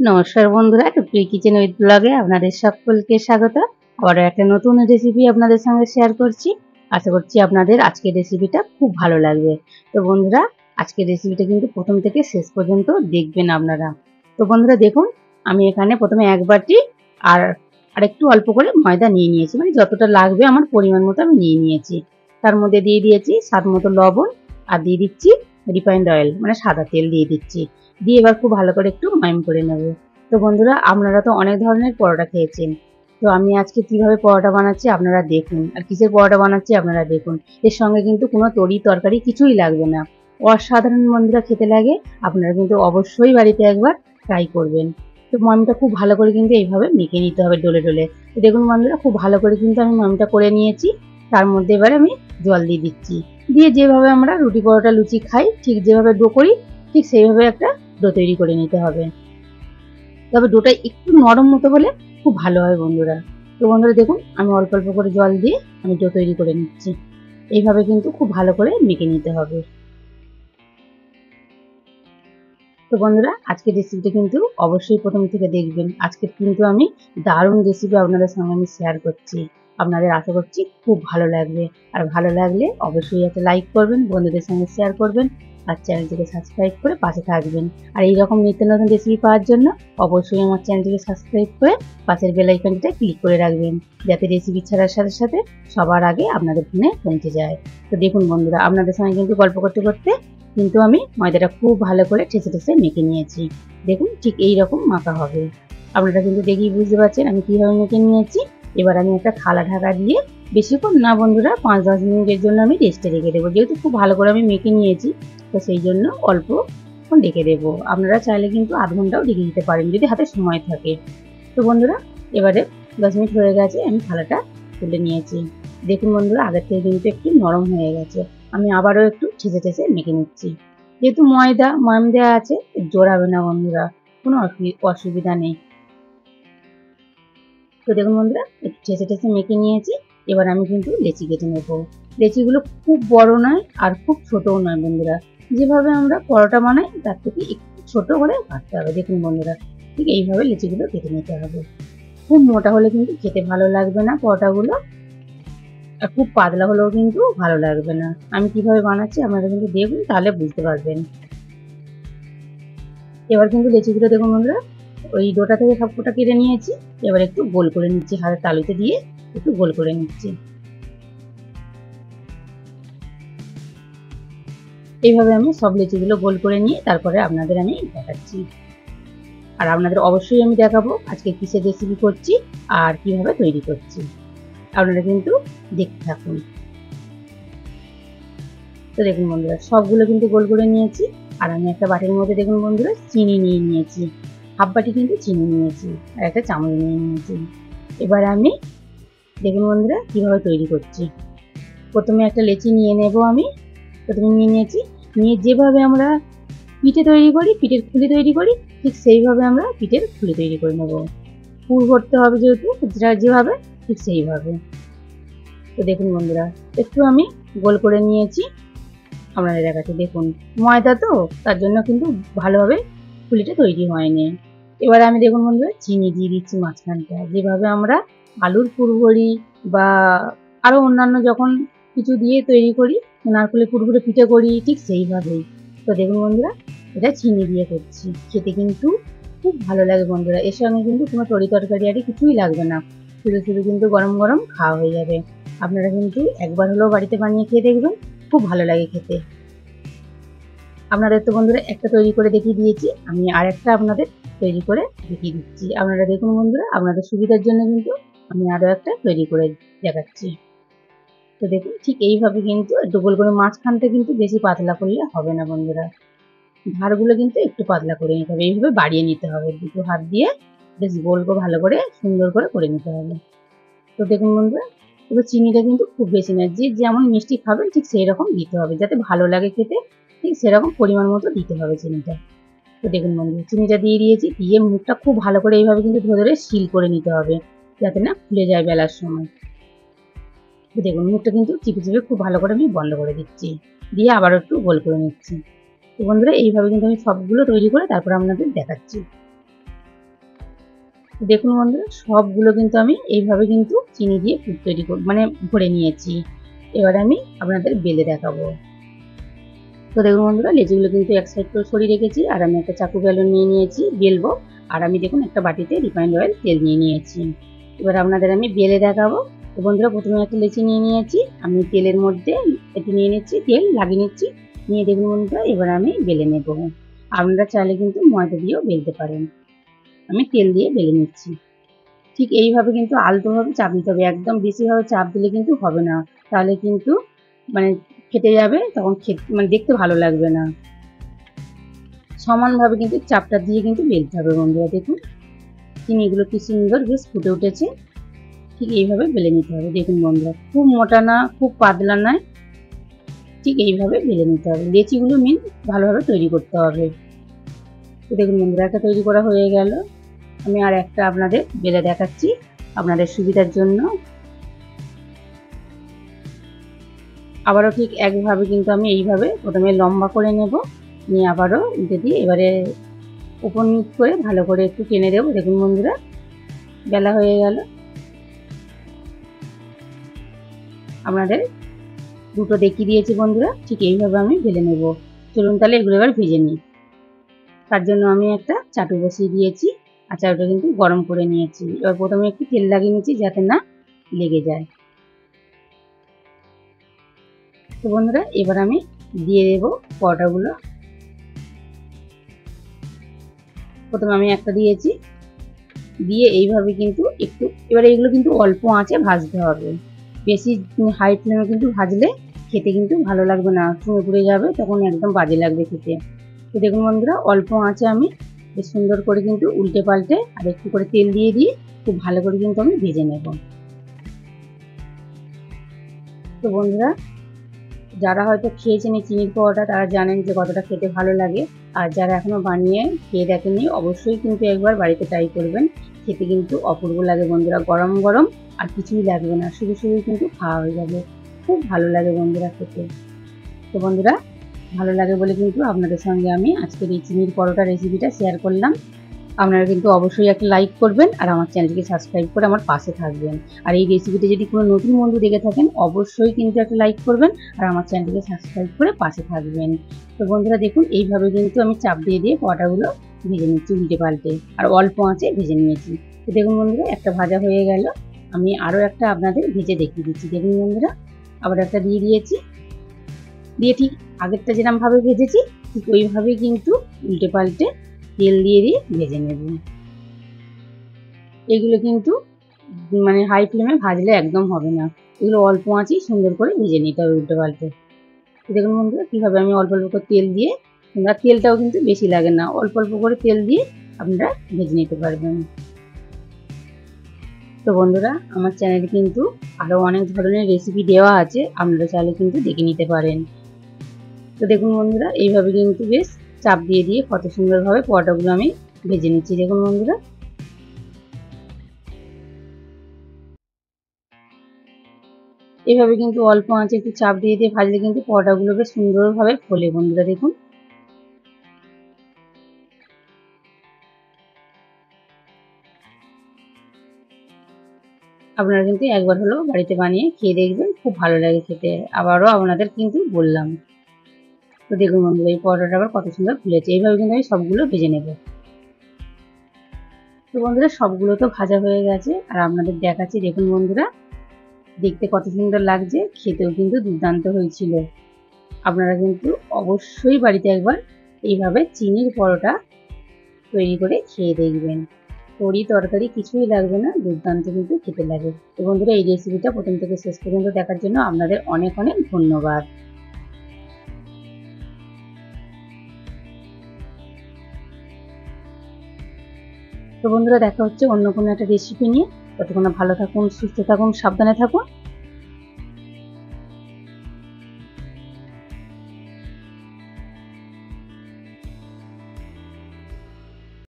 নমস্কার বন্ধুরা, টুকটুকি kitchen with ব্লগে আপনাদের সকলকে স্বাগত। আবারও একটা নতুন রেসিপি আপনাদের সঙ্গে শেয়ার করছি। আশা করছি আপনাদের আজকের রেসিপিটা খুব ভালো লাগবে। তো বন্ধুরা, আজকের রেসিপিটা কিন্তু প্রথম থেকে শেষ পর্যন্ত দেখবেন আপনারা। তো বন্ধুরা দেখুন, আমি এখানে প্রথমে এক বাটি আর আরেকটু অল্প করে ময়দা নিয়ে নিয়েছি, মানে যতটা লাগবে আমার পরিমাণ মতো আমি নিয়ে নিয়েছি। তার মধ্যে দিয়ে দিয়েছি স্বাদ মতো লবণ আর দিয়ে দিচ্ছি রিফাইন্ড অয়েল, মানে সাদা তেল দিয়ে দিচ্ছি। দিয়ে এবার খুব ভালো করে একটু ময়াম করে নেব। তো বন্ধুরা, আপনারা তো অনেক ধরনের পরোটা খেয়েছেন। তো আমি আজকে কিভাবে পরোটা বানাচ্ছি আপনারা দেখুন, আর কিসের পরোটা বানাচ্ছি আপনারা দেখুন। এর সঙ্গে কিন্তু কোনো তরকারি কিছুই লাগবে না। অসাধারণ বন্ধুরা খেতে লাগে। আপনারা কিন্তু অবশ্যই বাড়িতে একবার ট্রাই করবেন। তো ময়ামটা খুব ভালো করে কিন্তু এইভাবে মেখে নিতে হবে ডলে ডলে। তো দেখুন বন্ধুরা, খুব ভালো করে কিন্তু আমি ময়ামটা করে নিয়েছি। তার মধ্যে এবার আমি জল দিয়ে দিচ্ছি। দিয়ে যেভাবে আমরা রুটি পরোটা লুচি খাই, ঠিক যেভাবে ডো করি, ঠিক সেইভাবে একটা ডো তৈরি করে নিতে হবে। তবে ডোটা একটু নরম মতো হলে খুব ভালো হয় বন্ধুরা। তো বন্ধুরা দেখুন, আমি অল্প অল্প করে জল দিয়ে আমি ডো তৈরি করে নিচ্ছি। এইভাবে কিন্তু খুব ভালো করে মেখে নিতে হবে। তো বন্ধুরা, আজকের রেসিপিটা কিন্তু অবশ্যই প্রথম থেকে দেখবেন। আজকে কিন্তু আমি দারুণ রেসিপি আপনাদের সঙ্গে আমি শেয়ার করছি। আপনাদের আশা করছি খুব ভালো লাগবে। আর ভালো লাগলে অবশ্যই একটা লাইক করবেন, বন্ধুদের সঙ্গে শেয়ার করবেন আর চ্যানেলটিকে সাবস্ক্রাইব করে পাশে থাকবেন। আর এইরকম নিত্য নতুন রেসিপি পাওয়ার জন্য অবশ্যই আমার চ্যানেলটিকে সাবস্ক্রাইব করে পাশের বেল আইকনটা ক্লিক করে রাখবেন, যাতে রেসিপি ছাড়ার সাথে সাথে সবার আগে আপনাদের ফোনে পৌঁছে যায়। তো দেখুন বন্ধুরা, আপনাদের সঙ্গে কিন্তু গল্প করতে করতে কিন্তু আমি ময়দাটা খুব ভালো করে ঠেসে ঠেসে মেখে নিয়েছি। দেখুন ঠিক এই রকম মাখা হবে। আপনারা কিন্তু দেখেই বুঝতে পারছেন আমি কিভাবে মেখে নিয়েছি। এবার আমি একটা থালা ঢাকা দিয়ে বেশিক্ষণ না বন্ধুরা, 5-10 মিনিটের জন্য আমি রেস্টে রেখে দেবো। যেহেতু খুব ভালো করে আমি মেখে নিয়েছি, তো সেই জন্য অল্পক্ষণ রেখে দেবো। আপনারা চাইলে কিন্তু আধ ঘন্টাও রেখে দিতে পারেন যদি হাতে সময় থাকে। তো বন্ধুরা, এবারে 10 মিনিট হয়ে গেছে, আমি থালাটা তুলে নিয়েছি। দেখুন বন্ধুরা, আগের থেকে কিন্তু একটু নরম হয়ে গেছে। আমি আবারও একটু ঠেসে ঠেসে মেখে নিচ্ছি। যেহেতু ময়াম দেওয়া আছে, জোড়াবে না বন্ধুরা, কোনো অসুবিধা নেই। তো দেখুন বন্ধুরা, একটু ঠেসে ঠেসে মেখে নিয়েছি। এবার আমি কিন্তু লেচি কেটে নেবো। লেচিগুলো খুব বড় নয় আর খুব ছোটও নয় বন্ধুরা। যেভাবে আমরা পরোটা বানাই তার থেকে একটু ছোট করে কাটতে হবে। দেখুন বন্ধুরা, ঠিক এইভাবে লেচিগুলো কেটে নিতে হবে। খুব মোটা হলে কিন্তু খেতে ভালো লাগবে না পরোটাগুলো, আর খুব পাতলা হলেও কিন্তু ভালো লাগবে না। আমি কিভাবে বানাচ্ছি আপনারা কিন্তু দেখুন, তাহলে বুঝতে পারবেন। এবার কিন্তু লেচিগুলো দেখুন বন্ধুরা, ওই ডোটা থেকে সবকটা কেটে নিয়েছি। এবার একটু গোল করে নিচ্ছি, হাতের তালুতে দিয়ে একটু গোল করে নিচ্ছি। এইভাবে আমি সব লেচিগুলো গোল করে নিয়ে তারপরে আপনাদের আমি দেখাচ্ছি। আর আপনাদের অবশ্যই আমি দেখাবো আজকে কিসের রেসিপি করছি আর কিভাবে তৈরি করছি। আপনারা কিন্তু দেখতে থাকুন। তো দেখুন বন্ধুরা, সবগুলো কিন্তু গোল করে নিয়েছি। আর আমি একটা বাটির মধ্যে দেখুন বন্ধুরা চিনি নিয়ে নিয়েছি। হাফ বাটি কিন্তু চিনি নিয়েছি আর একটা চামচ নিয়ে নিয়েছি। এবার আমি দেখুন বন্ধুরা কিভাবে তৈরি করছি। প্রথমে একটা লেচি নিয়ে নেব আমি। প্রথমে নিয়ে নিয়েছি, নিয়ে যেভাবে আমরা পিঠে তৈরি করি, পিঠের খুলি তৈরি করি, ঠিক সেইভাবে আমরা পিঠের খুলি তৈরি করে নেব। পুর ভরতে হবে যেহেতু, যেভাবে ঠিক সেইভাবে। তো দেখুন বন্ধুরা, একটু আমি গোল করে নিয়েছি, আপনাদের দেখাচ্ছি। দেখুন ময়দা তো, তার জন্য কিন্তু ভালোভাবে পুলিটা তৈরি হয়নি। এবার আমি দেখুন বন্ধুরা চিনি দিয়ে দিচ্ছি মাঝখানটা, যেভাবে আমরা আলুর পুর ভরি বা আরো অন্যান্য যখন কিছু দিয়ে তৈরি করি, নারকেলের পুর ভরে পিঠে করি, ঠিক সেইভাবেই। তো দেখুন বন্ধুরা, এটা চিনি দিয়ে করছি। খেতে কিন্তু খুব ভালো লাগে বন্ধুরা। এর সঙ্গে কিন্তু কোনো তরকারি আর কিছুই লাগবে না, শুধু শুধু কিন্তু গরম গরম খাওয়া হয়ে যাবে। আপনারা কিন্তু একবার হলেও বাড়িতে বানিয়ে খেয়ে দেখবেন, খুব ভালো লাগে খেতে। আপনাদের তো বন্ধুরা একটা তৈরি করে দেখিয়ে দিয়েছি, আমি আরেকটা আপনাদের তৈরি করে দেখিয়ে দিচ্ছি। আপনারা দেখুন বন্ধুরা, আপনাদের সুবিধার জন্য কিন্তু আমি আরো একটা তৈরি করে দেখাচ্ছি। তো দেখুন ঠিক এইভাবে কিন্তু একটু গোল করে, মাঝখানটা কিন্তু বেশি পাতলা করলে হবে না বন্ধুরা, ধারগুলো কিন্তু একটু পাতলা করে নিতে হবে। এইভাবে বাড়িয়ে নিতে হবে, দুটো হাত দিয়ে বেশ গোল করে ভালো করে সুন্দর করে নিতে হবে। তো দেখুন বন্ধুরা, এবার চিনিটা কিন্তু খুব বেশি না, যে যেমন মিষ্টি খাবেন ঠিক সেই রকম দিতে হবে, যাতে ভালো লাগে খেতে, ঠিক সেরকম পরিমাণ মতো দিতে হবে চিনিটা। তো দেখুন বন্ধুরা, চিনিটা দিয়ে দিয়েছি, দিয়ে মুখটা খুব ভালো করে এইভাবে কিন্তু ধরে ধরে সিল করে নিতে হবে, যাতে না খুলে যায় বেলার সময়। তো দেখুন মুখটা কিন্তু চিপে চিপে খুব ভালো করে আমি বন্ধ করে দিচ্ছি, দিয়ে আবার একটু গোল করে নিচ্ছি। তো বন্ধুরা, এইভাবে কিন্তু আমি সবগুলো তৈরি করে তারপর আপনাদের দেখাচ্ছি। দেখুন বন্ধুরা, সবগুলো কিন্তু আমি এইভাবে কিন্তু চিনি দিয়ে পুর তৈরি মানে ভরে নিয়েছি। এবার আমি আপনাদের বেলে দেখাবো। তো দেখুন বন্ধুরা, লেচিগুলো কিন্তু এক সাইড করে সরিয়ে রেখেছি, আর আমি একটা চাকু বেলুন নিয়ে নিয়েছি বেলবো। আর আমি দেখুন একটা বাটিতে রিফাইন্ড অয়েল তেল নিয়ে নিয়েছি। এবার আপনাদের আমি বেলে দেখাবো। তো বন্ধুরা, প্রথমে একটা লেচি নিয়ে নিয়েছি, আমি তেলের মধ্যে একটু নিয়ে নিচ্ছি, তেল লাগিয়ে নিচ্ছি। নিয়ে দেখুন বন্ধুরা, এবার আমি বেলে নেব। আপনারা চাইলে কিন্তু ময়দা দিয়েও বেলতে পারেন। আমি তেল দিয়ে বেলে নিচ্ছি। ঠিক এইভাবে কিন্তু আলতোভাবে চাপ দিতে হবে, একদম বেশিভাবে চাপ দিলে কিন্তু হবে না, তাহলে কিন্তু মানে ফেটে যাবে, তখন মানে দেখতে ভালো লাগবে না। সমানভাবে কিন্তু চাপটা দিয়ে কিন্তু বেলতে হবে বন্ধুরা। দেখুন চিনিগুলো কি সুন্দর বেশ ফুটে উঠেছে। ঠিক এইভাবে বেলে নিতে হবে। দেখুন বন্ধুরা, খুব মোটা না খুব পাতলা নয়, ঠিক এইভাবে বেলে নিতে হবে। লেচিগুলো ভালোভাবে তৈরি করতে হবে। তো দেখুন বন্ধুরা, একটা তৈরি করা হয়ে গেল। আমি আর একটা আপনাদের বেলে দেখাচ্ছি আপনাদের সুবিধার জন্য। আবারও ঠিক একভাবে কিন্তু আমি এইভাবে প্রথমে লম্বা করে নেব, নিয়ে আবারও উল্টে দিয়ে এবারে উপর নিচ করে ভালো করে একটু টেনে দেবো। দেখুন বন্ধুরা, বেলা হয়ে গেল। আপনাদের দুটো দেখিয়ে দিয়েছি বন্ধুরা, ঠিক এইভাবে আমি ভেজে নেব। চলুন তাহলে এগুলো এবার ভেজে নিই। তার জন্য আমি একটা চাটু বসিয়ে দিয়েছি, আর চাটুটা কিন্তু গরম করে নিয়েছি। এবার প্রথমে একটু তেল লাগিয়ে নিয়েছি যাতে না লেগে যায়। তো বন্ধুরা, এবার আমি দিয়ে দেবো পরোটাগুলো। প্রথমে আমি একটা দিয়েছি, দিয়ে এইভাবে কিন্তু একটু, এবারে এগুলো কিন্তু অল্প আঁচে ভাজতে হবে। বেশি হাই ফ্লেমে কিন্তু ভাজলে খেতে কিন্তু ভালো লাগবে না, চুঁয়ে পুড়ে যাবে, তখন একদম বাজে লাগবে খেতে। তো দেখুন বন্ধুরা, অল্প আঁচে আমি বেশ সুন্দর করে কিন্তু উল্টে পাল্টে আর একটু করে তেল দিয়ে দিয়ে খুব ভালো করে কিন্তু আমি ভেজে নেব। তো বন্ধুরা, যারা হয়তো খেয়েছেন এই চিনির পরোটা তারা জানেন যে কতটা খেতে ভালো লাগে। আর যারা এখনো বানিয়ে খেয়ে দেখেননি, অবশ্যই কিন্তু একবার বাড়িতে ট্রাই করবেন। খেতে কিন্তু অপূর্ব লাগে বন্ধুরা, গরম গরম আর কিছুই লাগবে না, শুধু শুধু কিন্তু খাওয়া হয়ে যাবে। খুব ভালো লাগে বন্ধুরা খেতে। তো বন্ধুরা, ভালো লাগে বলে কিন্তু আপনাদের সঙ্গে আমি আজকের এই চিনির পরোটা রেসিপিটা শেয়ার করলাম। আপনারা কিন্তু অবশ্যই একটা লাইক করবেন, আর আমার চ্যানেলটিকে সাবস্ক্রাইব করে আমার পাশে থাকবেন। আর এই রেসিপিটা যদি কোনো নতুন বন্ধু দেখে থাকেন, অবশ্যই কিন্তু একটা লাইক করবেন, আর আমার চ্যানেলটিকে সাবস্ক্রাইব করে পাশে থাকবেন। তো বন্ধুরা দেখুন, এইভাবে কিন্তু আমি চাপ দিয়ে দিয়ে পরোটাগুলো ভেজে নিচ্ছি উল্টে পাল্টে, আর অল্প আঁচে ভেজে নিয়েছি। তো দেখুন বন্ধুরা, একটা ভাজা হয়ে গেল। আমি আরও একটা আপনাদের ভেজে দেখিয়ে দিচ্ছি। দেখুন বন্ধুরা, আবার একটা দিয়ে দিয়েছি, দিয়ে ঠিক আগেরটা যেরকমভাবে ভেজেছি ঠিক ওইভাবেই কিন্তু উল্টে পাল্টে তেল দিয়ে দিয়ে ভেজে নেব। এগুলো কিন্তু মানে হাই ফ্লেমে ভাজলে একদম হবে না, এগুলো অল্প আঁচেই সুন্দর করে ভেজে নিতে হবে উল্টে পাল্টে। দেখুন বন্ধুরা, কীভাবে আমি অল্প অল্প করে তেল দিয়ে, কিংবা তেলটাও কিন্তু বেশি লাগে না, অল্প অল্প করে তেল দিয়ে আপনারা ভেজে নিতে পারবেন। তো বন্ধুরা, আমার চ্যানেলে কিন্তু আরও অনেক ধরনের রেসিপি দেওয়া আছে, আপনারা চাইলে কিন্তু দেখে নিতে পারেন। তো দেখুন বন্ধুরা, এইভাবে কিন্তু বেশ চাপ দিয়ে দিয়ে কত সুন্দরভাবে পরোটাগুলো আমি ভেজে নিচ্ছি। দেখুন বন্ধুরা, এভাবে কিন্তু অল্প আঁচে একটু চাপ দিয়ে দিয়ে ভাজলে কিন্তু পরোটাগুলো বেশ সুন্দরভাবে ফোলে বন্ধুরা। দেখুন, আপনারা কিন্তু একবার হলেও বাড়িতে বানিয়ে খেয়ে দেখবেন, খুব ভালো লাগে খেতে। আবারও আপনাদের কিন্তু বললাম। তো দেখুন বন্ধুরা, এই পরোটাটা আবার কত সুন্দর ফুলেছে। এইভাবে কিন্তু আমি সবগুলো ভেজে নেব। তো বন্ধুরা, সবগুলো তো ভাজা হয়ে গেছে, আর আপনাদের দেখাচ্ছি। দেখুন বন্ধুরা, দেখতে কত সুন্দর লাগছে, খেতেও কিন্তু দুর্দান্ত হয়েছিল। আপনারা কিন্তু অবশ্যই বাড়িতে একবার এইভাবে চিনির পরোটা তৈরি করে খেয়ে দেখবেন। তরি তরকারি কিছুই লাগবে না, দুর্দান্ত কিন্তু খেতে লাগে। তো বন্ধুরা, এই রেসিপিটা প্রথম থেকে শেষ পর্যন্ত দেখার জন্য আপনাদের অনেক অনেক ধন্যবাদ। তো বন্ধুরা, দেখা হচ্ছে অন্য কোনো একটা রেসিপি নিয়ে। ততক্ষণ ভালো থাকুন, সুস্থ থাকুন, সাবধানে থাকুন।